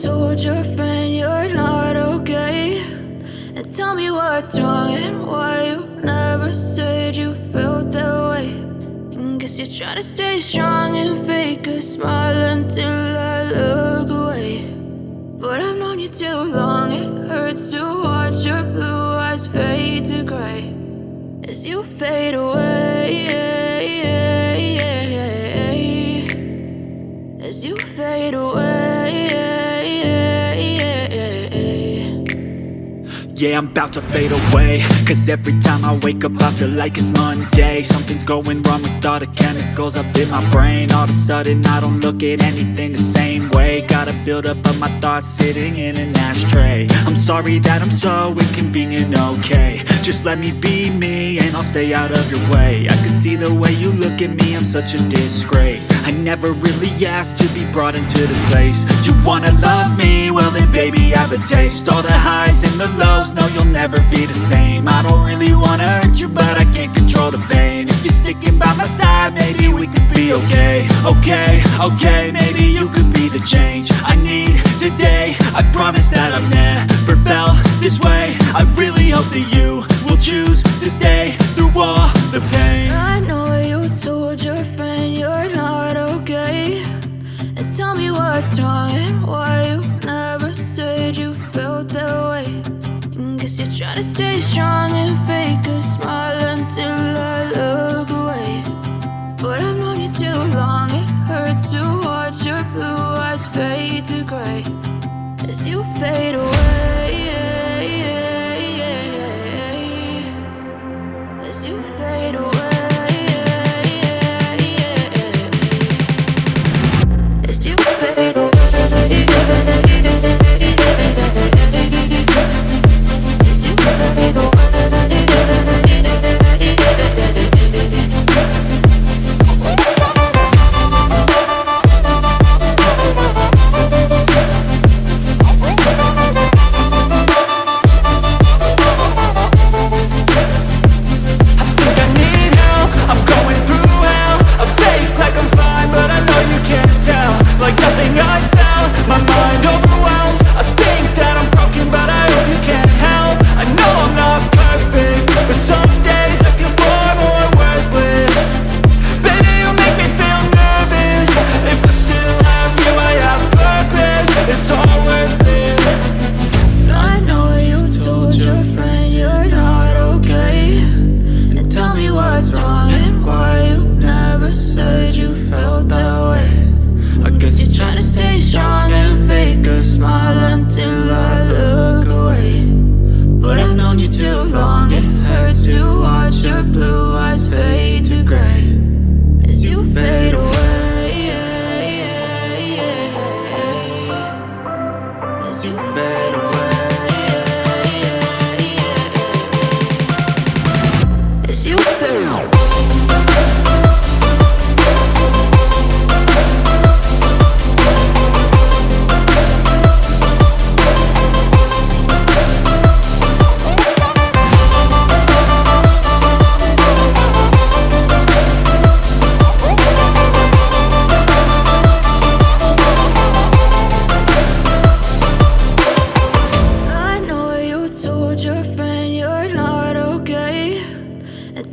told your friend you're not okay? And tell me what's wrong and why you never said you felt that way. And guess you're trying to stay strong and fake a smile until I look away. But I've known you too long, it hurts to watch your blue eyes fade to gray as you fade away, as you fade away. Yeah, I'm about to fade away, cause every time I wake up I feel like it's Monday. Something's going wrong with all the chemicals up in my brain. All of a sudden I don't look at anything the same way. Got a buildup of my thoughts sitting in an ashtray. I'm sorry that I'm so inconvenient, okay? Just let me be me and I'll stay out of your way. I can see the way you look at me, I'm such a disgrace. I never really asked to be brought into this place. You wanna love me? Well then baby have a taste. All the highs and the lows, no you'll never be the same. I don't really wanna hurt you but I can't control the pain. If you're sticking by my side maybe we could be okay. Okay, maybe you could be the change I need today. I promise that I've never felt this way. I really hope that you will choose to stay through all the pain. I know you told your friend you're not okay. And tell me what's wrong and why you never said you felt that way. And guess you're trying to stay strong and fake a smile until I look away. But I've known you too long, it hurts to watch your blue eyes fade to gray as you fade away, as you fade away, as you fade away.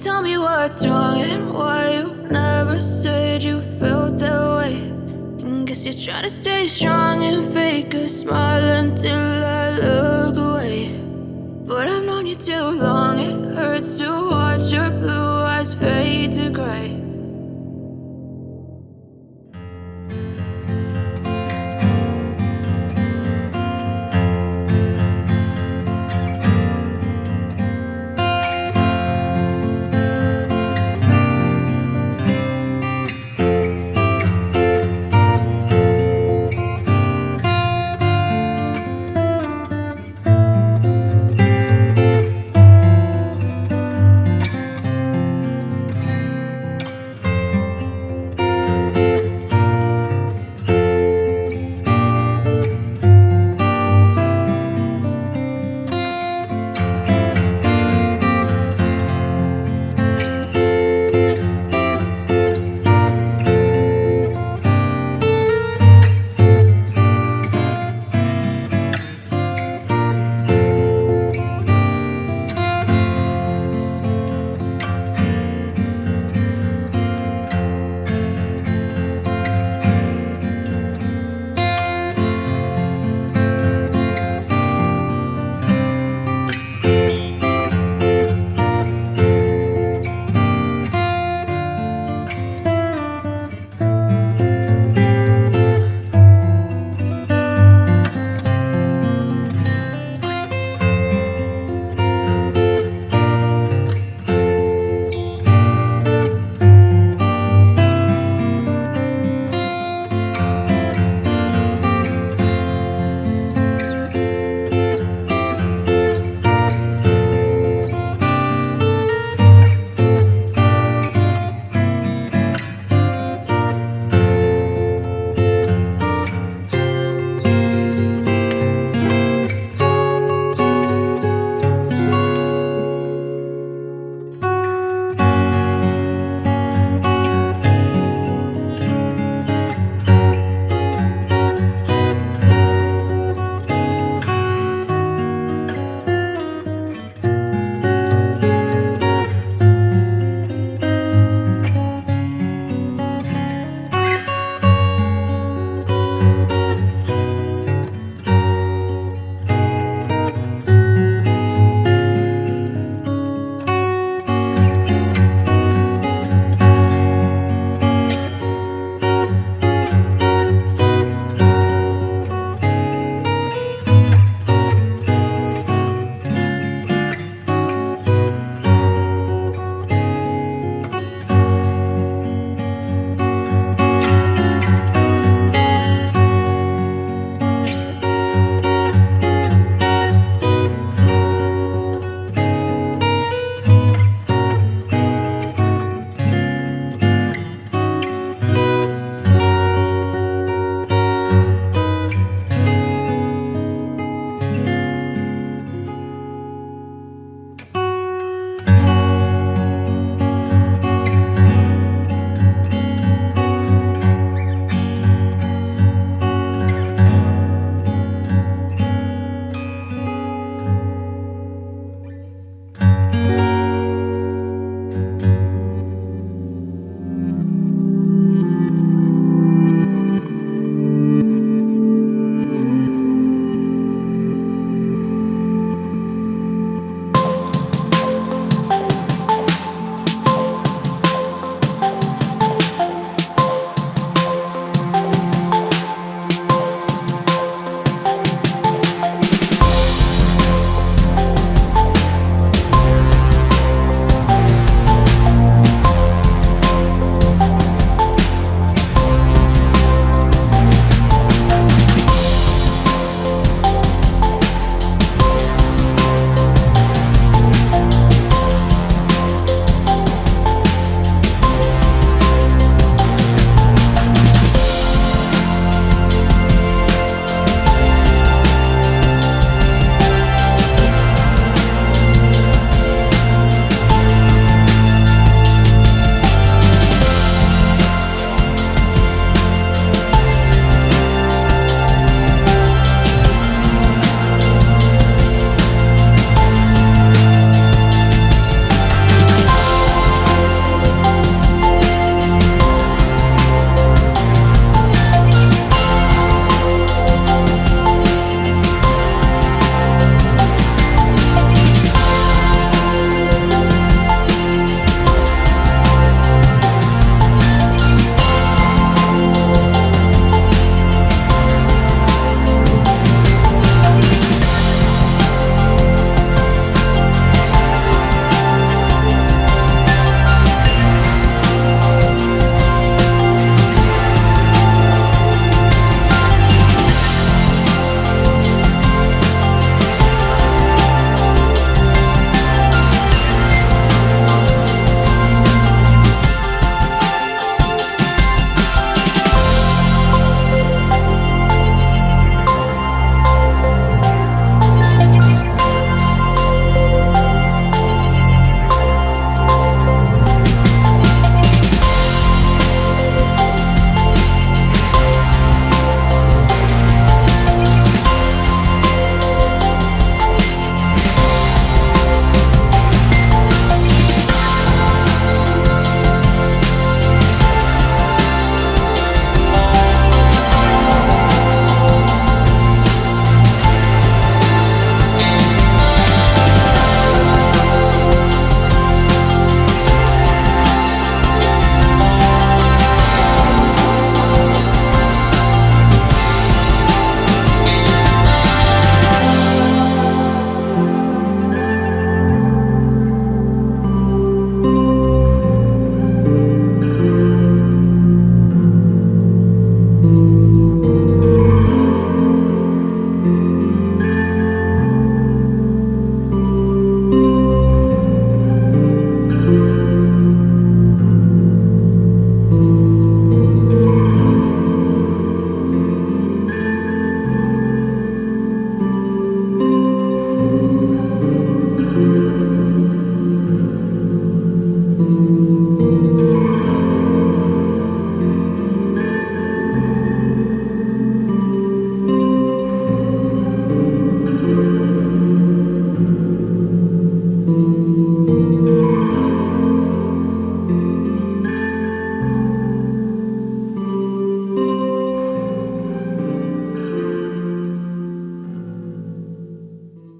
Tell me what's wrong and why you never said you felt that way. And guess you're trying to stay strong and fake a smile until I look away. But I've known you too long, it hurts to watch your blue eyes fade to gray